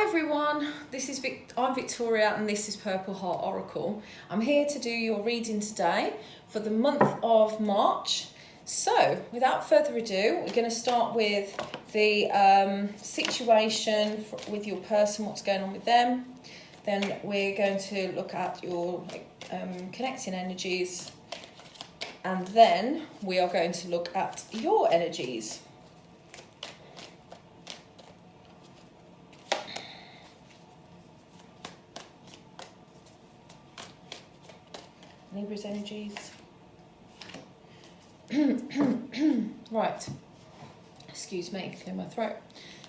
everyone, I'm Victoria and this is Purple Heart Oracle. I'm here to do your reading today for the month of March. So without further ado, we're going to start with the situation with your person, what's going on with them. Then we're going to look at your connecting energies, and then we are going to look at your energies. Libra's energies. Right. Excuse me, clear my throat.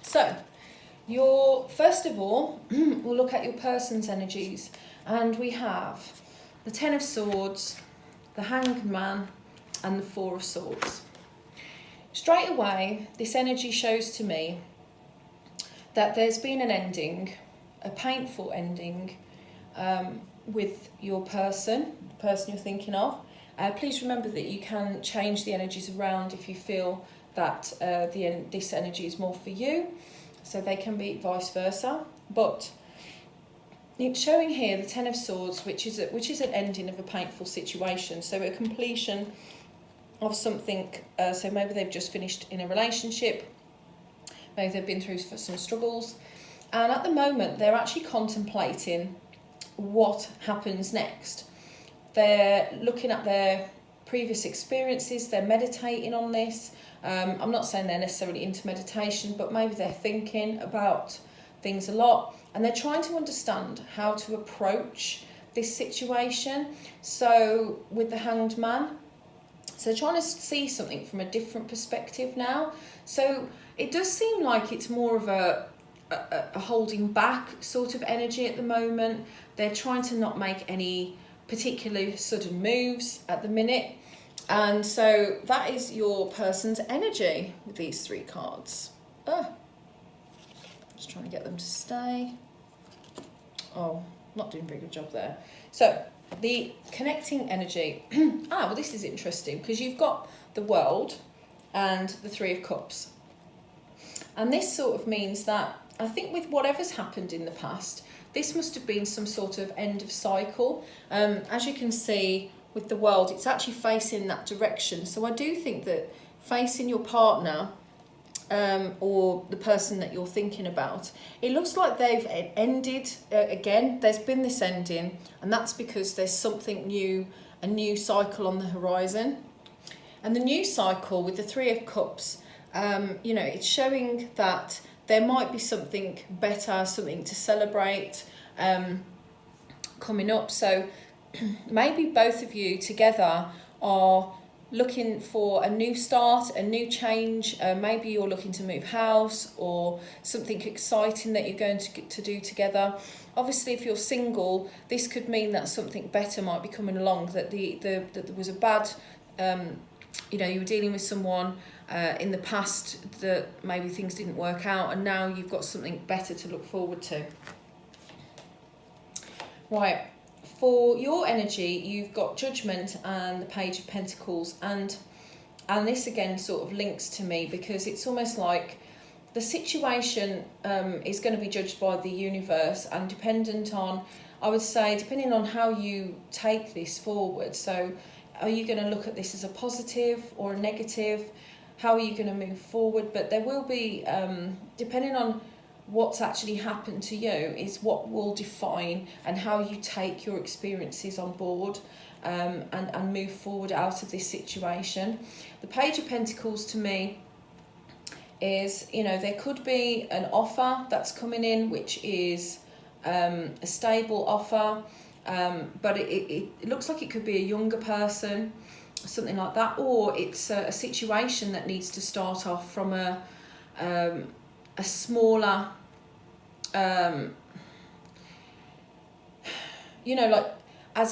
So, first of all, we'll look at your person's energies, and we have the Ten of Swords, the Hanged Man, and the Four of Swords. Straight away, this energy shows to me that there's been an ending, a painful ending, with your person, the person you're thinking of. Please remember that you can change the energies around if you feel that this energy is more for you, so they can be vice versa. But it's showing here the Ten of Swords, which is an ending of a painful situation, so a completion of something. So maybe they've just finished in a relationship, maybe they've been through some struggles, and at the moment they're actually contemplating what happens next. They're looking at their previous experiences, they're meditating on this. I'm not saying they're necessarily into meditation, but maybe they're thinking about things a lot, and they're trying to understand how to approach this situation. So with the Hanged Man, so trying to see something from a different perspective now. So it does seem like it's more of a holding back sort of energy at the moment. They're trying to not make any particular sudden moves at the minute, and so that is your person's energy with these three cards. Just trying to get them to stay. Oh, not doing a very good job there. So the connecting energy. Well, this is interesting because you've got the World and the Three of Cups, and this sort of means that I think with whatever's happened in the past, this must have been some sort of end of cycle. As you can see with the World, it's actually facing that direction. So I do think that facing your partner or the person that you're thinking about, it looks like they've ended again. There's been this ending, and that's because there's something new, a new cycle on the horizon. And the new cycle with the Three of Cups, it's showing that there might be something better, something to celebrate coming up. So maybe both of you together are looking for a new start, a new change. Maybe you're looking to move house or something exciting that you're going to do together. Obviously, if you're single, this could mean that something better might be coming along, that that there was a bad, you were dealing with someone in the past that maybe things didn't work out, and now you've got something better to look forward to. Right, for your energy, you've got Judgment and the Page of Pentacles, and this again sort of links to me because it's almost like the situation is going to be judged by the universe, and depending on how you take this forward. So are you going to look at this as a positive or a negative? How are you going to move forward? But there will be, depending on what's actually happened to you, is what will define and how you take your experiences on board and move forward out of this situation. The Page of Pentacles to me is, there could be an offer that's coming in, which is a stable offer, but it looks like it could be a younger person, something like that, or it's a situation that needs to start off from a smaller, as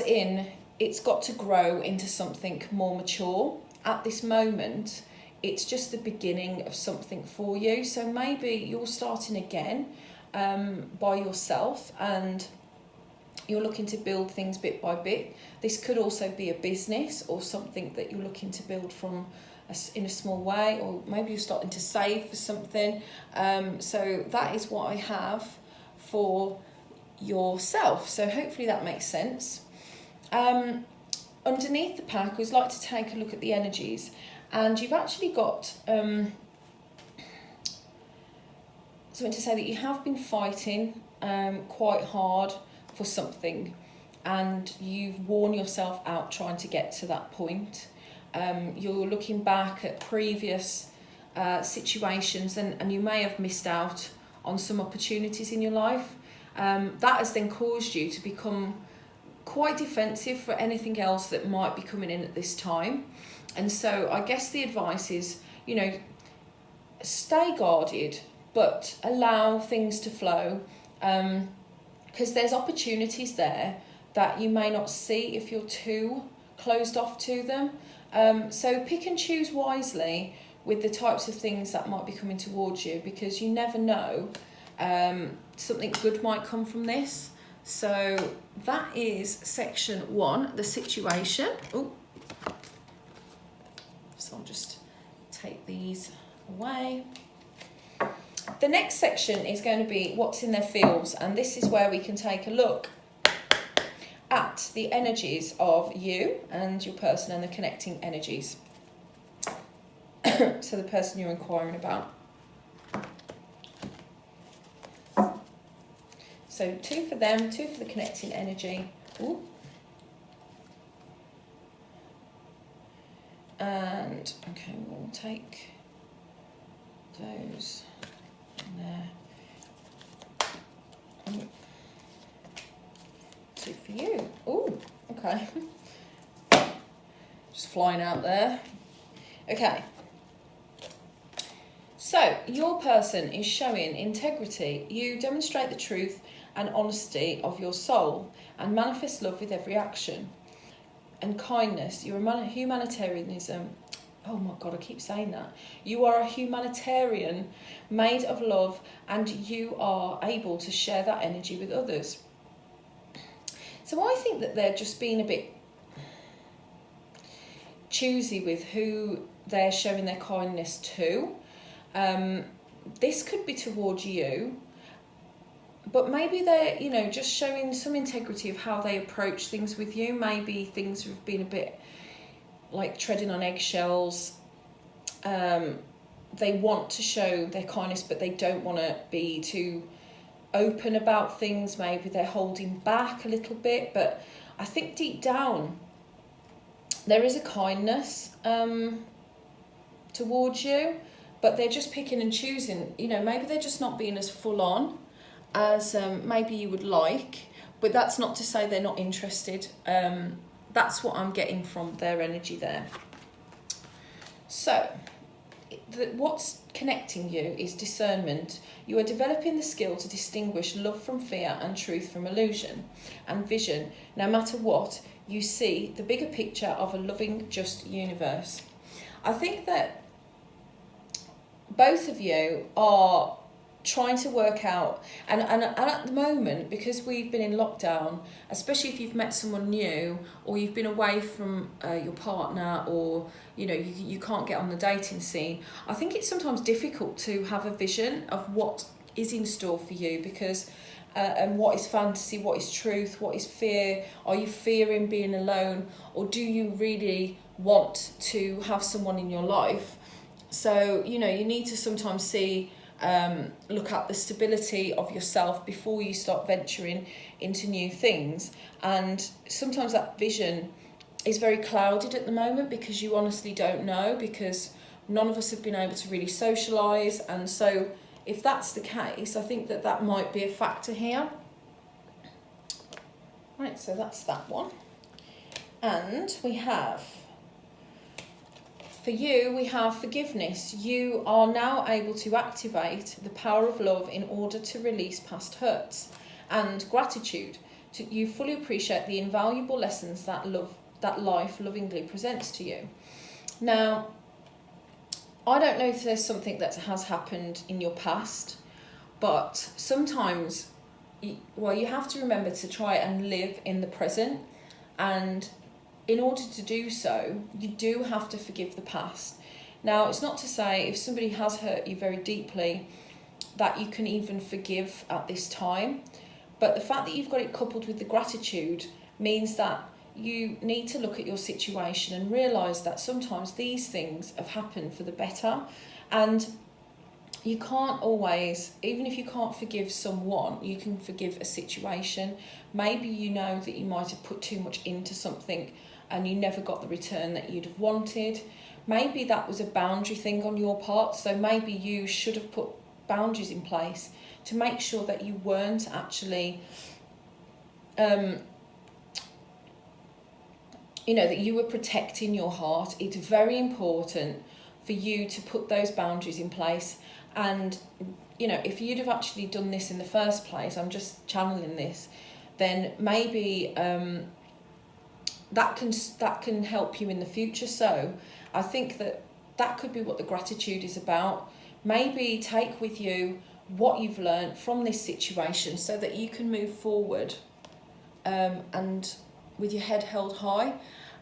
in it's got to grow into something more mature. At this moment, it's just the beginning of something for you. So maybe you're starting again by yourself, and you're looking to build things bit by bit. This could also be a business or something that you're looking to build from in a small way, or maybe you're starting to save for something. So that is what I have for yourself. So hopefully that makes sense. Underneath the pack, I always like to take a look at the energies, and you've actually got something to say that you have been fighting quite hard for something, and you've worn yourself out trying to get to that point. You're looking back at previous situations, and you may have missed out on some opportunities in your life. That has then caused you to become quite defensive for anything else that might be coming in at this time. And so I guess the advice is, stay guarded, but allow things to flow, because there's opportunities there that you may not see if you're too closed off to them. So pick and choose wisely with the types of things that might be coming towards you, because you never know, something good might come from this. So that is section 1, the situation. Ooh. So I'll just take these away. The next section is going to be what's in their fields, and this is where we can take a look at the energies of you and your person and the connecting energies. So the person you're inquiring about. So 2 for them, 2 for the connecting energy. Ooh. And, okay, we'll take those in there. 2 for you. Ooh, okay. Just flying out there. Okay. So, your person is showing integrity. You demonstrate the truth and honesty of your soul and manifest love with every action. And kindness. You're a humanitarianism. Oh my God, I keep saying that. You are a humanitarian made of love, and you are able to share that energy with others. So I think that they're just being a bit choosy with who they're showing their kindness to. This could be towards you, but maybe they're, just showing some integrity of how they approach things with you. Maybe things have been a bit like treading on eggshells. They want to show their kindness, but they don't want to be too open about things. Maybe they're holding back a little bit, but I think deep down there is a kindness towards you, but they're just picking and choosing. Maybe they're just not being as full on as maybe you would like, but that's not to say they're not interested. That's what I'm getting from their energy there. So what's connecting you is discernment. You are developing the skill to distinguish love from fear and truth from illusion, and vision. No matter what, you see the bigger picture of a loving, just universe. I think that both of you are trying to work out, and at the moment, because we've been in lockdown, especially if you've met someone new, or you've been away from your partner, or you can't get on the dating scene, I think it's sometimes difficult to have a vision of what is in store for you, because and what is fantasy, what is truth, what is fear. Are you fearing being alone, or do you really want to have someone in your life? So you need to sometimes see, look at the stability of yourself before you start venturing into new things. And sometimes that vision is very clouded at the moment, because you honestly don't know, because none of us have been able to really socialise. And so if that's the case, I think that might be a factor here. Right, so that's that one. And we have, for you, we have forgiveness. You are now able to activate the power of love in order to release past hurts, and gratitude. You fully appreciate the invaluable lessons that life lovingly presents to you. Now, I don't know if there's something that has happened in your past, but sometimes, you have to remember to try and live in the present, and in order to do so, you do have to forgive the past. Now, it's not to say if somebody has hurt you very deeply, that you can even forgive at this time. But the fact that you've got it coupled with the gratitude means that you need to look at your situation and realise that sometimes these things have happened for the better. And you can't always, even if you can't forgive someone, you can forgive a situation. Maybe you know that you might have put too much into something and you never got the return that you'd have wanted. Maybe that was a boundary thing on your part, so maybe you should have put boundaries in place to make sure that you weren't actually, that you were protecting your heart. It's very important for you to put those boundaries in place. And, if you'd have actually done this in the first place, I'm just channeling this, then maybe that can help you in the future. So I think that could be what the gratitude is about. Maybe take with you what you've learned from this situation so that you can move forward and with your head held high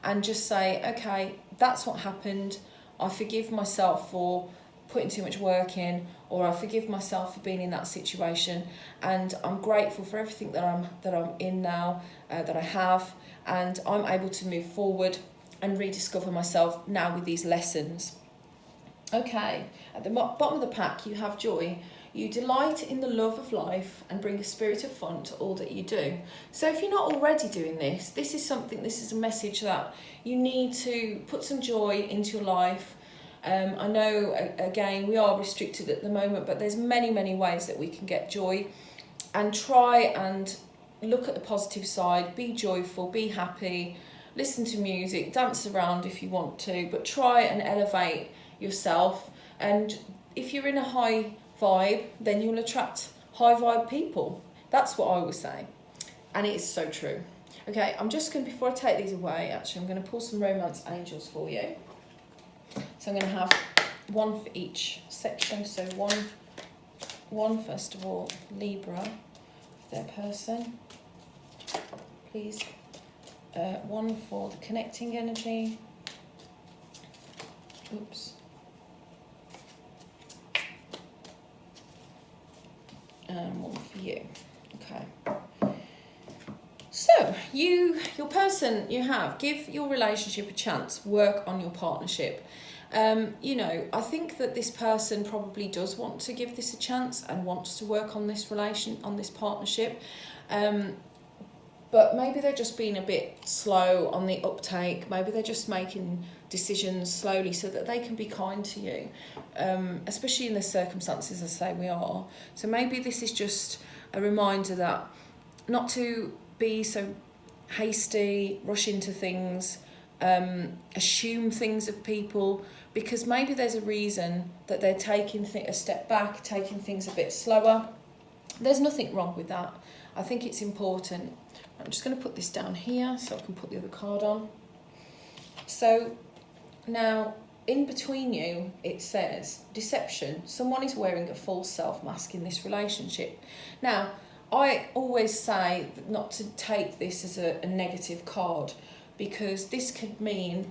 and just say, okay, that's what happened. I forgive myself for putting too much work in, or I forgive myself for being in that situation, and I'm grateful for everything that I'm in now, that I have, and I'm able to move forward and rediscover myself now with these lessons. Okay, at the bottom of the pack you have joy. You delight in the love of life and bring a spirit of fun to all that you do. So if you're not already doing this, this is a message that you need to put some joy into your life. I know, again, we are restricted at the moment, but there's many, many ways that we can get joy. And try and look at the positive side, be joyful, be happy, listen to music, dance around if you want to, but try and elevate yourself. And if you're in a high vibe, then you'll attract high vibe people. That's what I always say, and it is so true. Okay, I'm just going to, before I take these away, actually I'm going to pull some romance angels for you. So I'm going to have one for each section. So one first of all, Libra, their person, please. One for the connecting energy. Oops. And one for you. Okay. So your person you have, give your relationship a chance. Work on your partnership. I think that this person probably does want to give this a chance and wants to work on this partnership. But maybe they're just being a bit slow on the uptake. Maybe they're just making decisions slowly so that they can be kind to you, especially in the circumstances I say we are. So maybe this is just a reminder that not to be so hasty, rush into things, assume things of people, because maybe there's a reason that they're taking a step back, taking things a bit slower. There's nothing wrong with that. I think it's important. I'm just going to put this down here so I can put the other card on. So now in between you, it says deception. Someone is wearing a false self mask in this relationship. Now, I always say not to take this as a negative card, because this could mean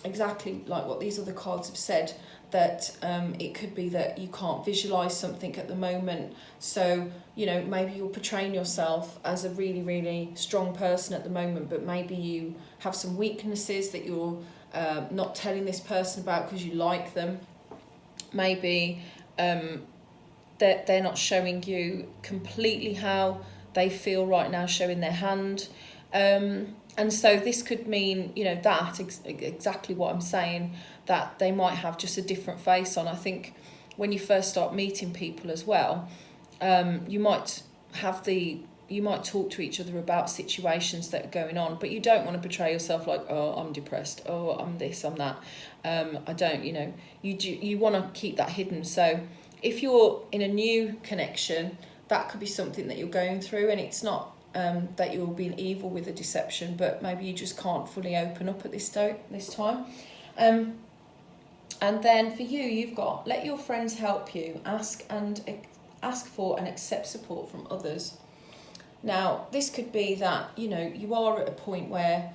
exactly like what these other cards have said, that it could be that you can't visualize something at the moment. So, maybe you're portraying yourself as a really, really strong person at the moment, but maybe you have some weaknesses that you're not telling this person about because you like them. Maybe they're not showing you completely how they feel right now, showing their hand. And so this could mean, that exactly what I'm saying, that they might have just a different face on. I think when you first start meeting people as well, you might talk to each other about situations that are going on, but you don't want to portray yourself like, oh, I'm depressed, oh, I'm this, I'm that. I don't, you want to keep that hidden. So if you're in a new connection, that could be something that you're going through, and it's not that you're being evil with a deception, but maybe you just can't fully open up at this time. And then for you, you've got, let your friends help you, ask for and accept support from others. Now, this could be that, you are at a point where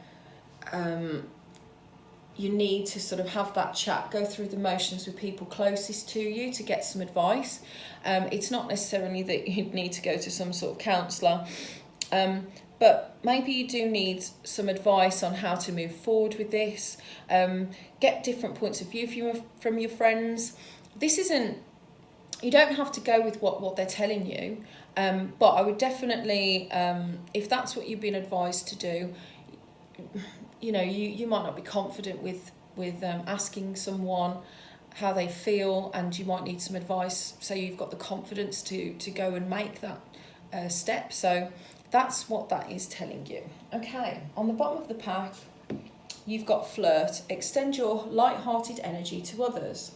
you need to sort of have that chat, go through the motions with people closest to you to get some advice. It's not necessarily that you need to go to some sort of counsellor, but maybe you do need some advice on how to move forward with this. Get different points of view from your friends. This isn't, you don't have to go with what they're telling you, but I would definitely, if that's what you've been advised to do, you know, you might not be confident with asking someone how they feel, and you might need some advice so you've got the confidence to go and make that step. So that's what that is telling you. Okay, on the bottom of the pack, you've got flirt. Extend your light-hearted energy to others.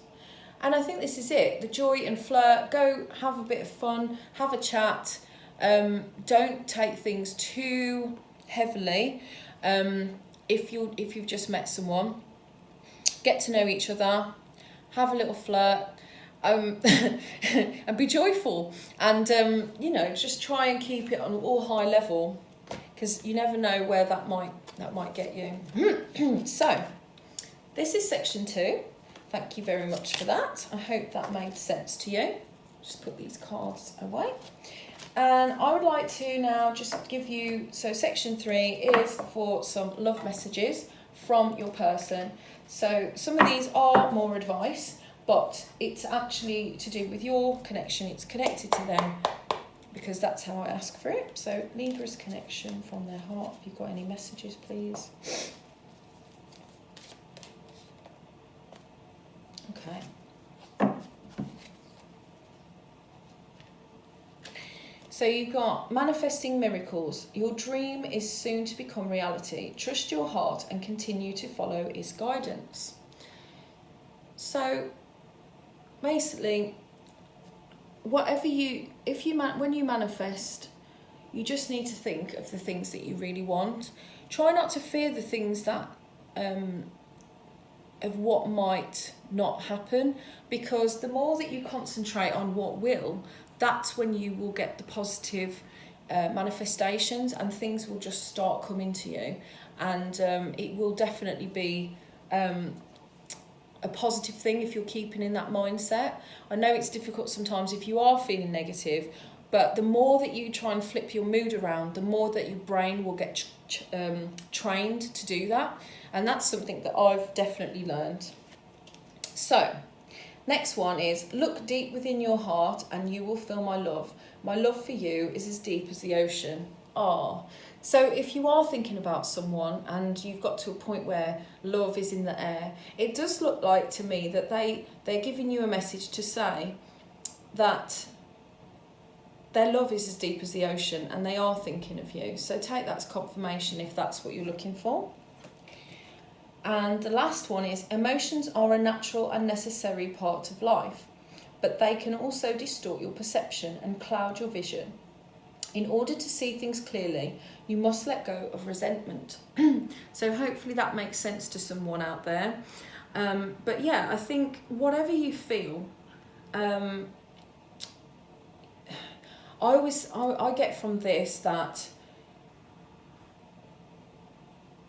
And I think this is it. The joy and flirt. Go have a bit of fun, have a chat. Don't take things too heavily. If you've just met someone, get to know each other, have a little flirt, and be joyful, and you know, just try and keep it on all high level, because you never know where that might get you. So this is section 2. Thank you very much for that. I hope that made sense to you. Just put these cards away. And I would like to now just give you, so section 3 is for some love messages from your person. So some of these are more advice, but it's actually to do with your connection. It's connected to them, because that's how I ask for it. So Libra's connection from their heart. If you've got any messages, please. Okay. So you've got manifesting miracles. Your dream is soon to become reality. Trust your heart and continue to follow its guidance. So basically, when you manifest, you just need to think of the things that you really want. Try not to fear the things that of what might not happen, because the more that you concentrate on what will, that's when you will get the positive manifestations, and things will just start coming to you, and it will definitely be a positive thing if you're keeping in that mindset. I know it's difficult sometimes if you are feeling negative, but the more that you try and flip your mood around, the more that your brain will get trained to do that, and that's something that I've definitely learned. So next one is, look deep within your heart and you will feel my love. My love for you is as deep as the ocean. So if you are thinking about someone and you've got to a point where love is in the air, it does look like to me that they're giving you a message to say that their love is as deep as the ocean and they are thinking of you. So take that as confirmation if that's what you're looking for. And the last one is, emotions are a natural and necessary part of life, but they can also distort your perception and cloud your vision. In order to see things clearly, you must let go of resentment. So hopefully that makes sense to someone out there. But yeah, I think whatever you feel, I get from this that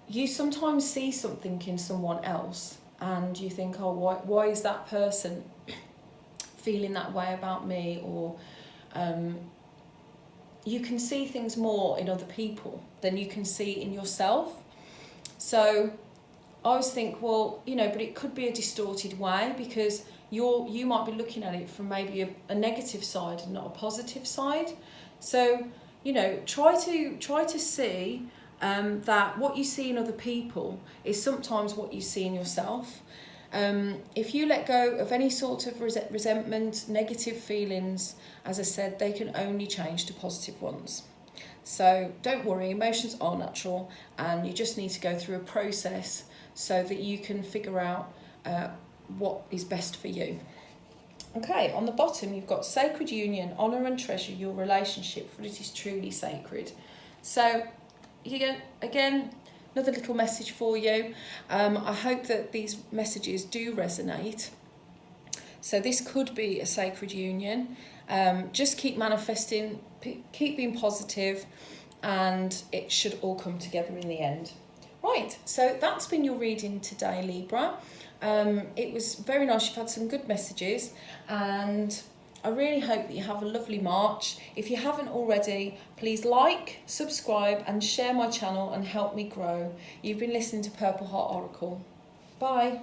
you sometimes see something in someone else and you think, oh, why is that person feeling that way about me? Or you can see things more in other people than you can see in yourself. So I always think, well, you know, but it could be a distorted way, because you might be looking at it from maybe a negative side and not a positive side. So, you know, try to see that what you see in other people is sometimes what you see in yourself. If you let go of any sort of resentment, negative feelings, as I said, they can only change to positive ones. So don't worry, emotions are natural, and you just need to go through a process so that you can figure out what is best for you. Okay, on the bottom you've got sacred union, honour and treasure your relationship, for it is truly sacred. So again, another little message for you. I hope that these messages do resonate. So this could be a sacred union. Just keep manifesting, keep being positive, and it should all come together in the end. Right, so that's been your reading today, Libra. It was very nice. You've had some good messages, and I really hope that you have a lovely March. If you haven't already, please like, subscribe and share my channel and help me grow. You've been listening to Purple Heart Oracle. Bye.